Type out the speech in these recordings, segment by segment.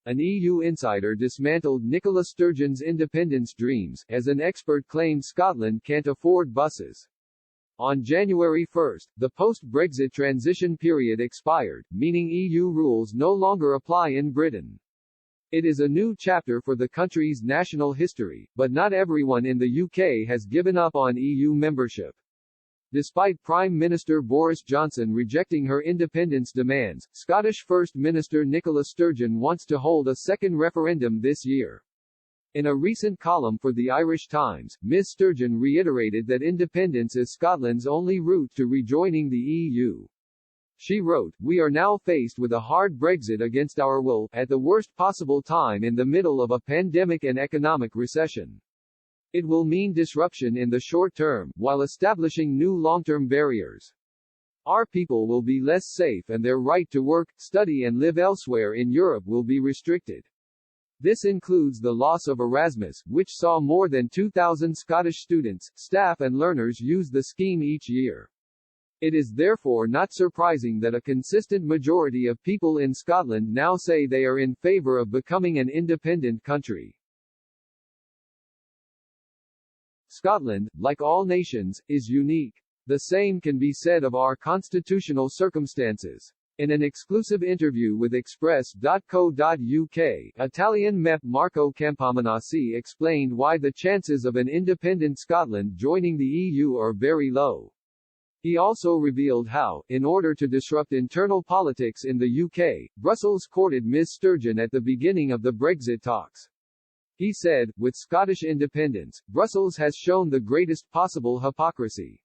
An EU insider dismantled Nicola Sturgeon's independence dreams, as an expert claimed Scotland can't afford buses. On January 1, the post-Brexit transition period expired, meaning EU rules no longer apply in Britain. It is a new chapter for the country's national history, but not everyone in the UK has given up on EU membership. Despite Prime Minister Boris Johnson rejecting her independence demands, Scottish First Minister Nicola Sturgeon wants to hold a second referendum this year. In a recent column for the Irish Times, Ms. Sturgeon reiterated that independence is Scotland's only route to rejoining the EU. She wrote, "We are now faced with a hard Brexit against our will, at the worst possible time in the middle of a pandemic and economic recession. It will mean disruption in the short term, while establishing new long-term barriers. Our people will be less safe and their right to work, study and live elsewhere in Europe will be restricted. This includes the loss of Erasmus, which saw more than 2,000 Scottish students, staff and learners use the scheme each year. It is therefore not surprising that a consistent majority of people in Scotland now say they are in favour of becoming an independent country." Scotland, like all nations, is unique. The same can be said of our constitutional circumstances. In an exclusive interview with Express.co.uk, Italian MEP Marco Campominassi explained why the chances of an independent Scotland joining the EU are very low. He also revealed how, in order to disrupt internal politics in the UK, Brussels courted Ms. Sturgeon at the beginning of the Brexit talks. He said, "With Scottish independence, Brussels has shown the greatest possible hypocrisy."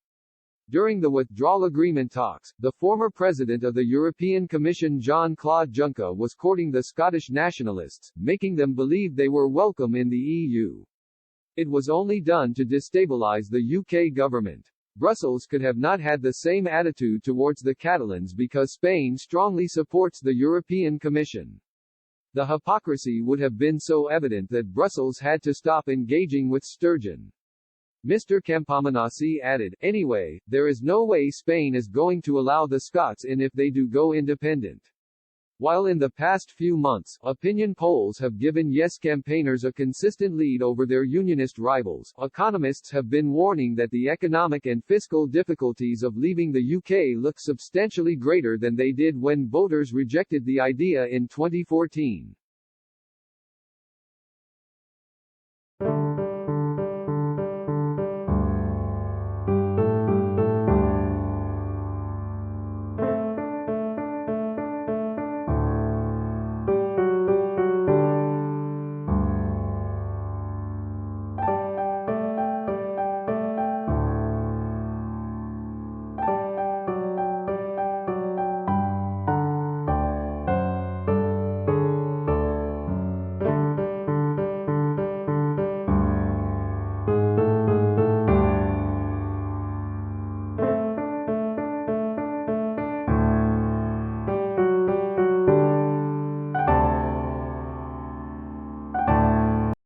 During the withdrawal agreement talks, the former president of the European Commission Jean-Claude Juncker was courting the Scottish nationalists, making them believe they were welcome in the EU. It was only done to destabilize the UK government. Brussels could have not had the same attitude towards the Catalans because Spain strongly supports the European Commission. The hypocrisy would have been so evident that Brussels had to stop engaging with Sturgeon. Mr. Campominassi added, "Anyway, there is no way Spain is going to allow the Scots in if they do go independent." While in the past few months, opinion polls have given Yes campaigners a consistent lead over their unionist rivals, economists have been warning that the economic and fiscal difficulties of leaving the UK look substantially greater than they did when voters rejected the idea in 2014.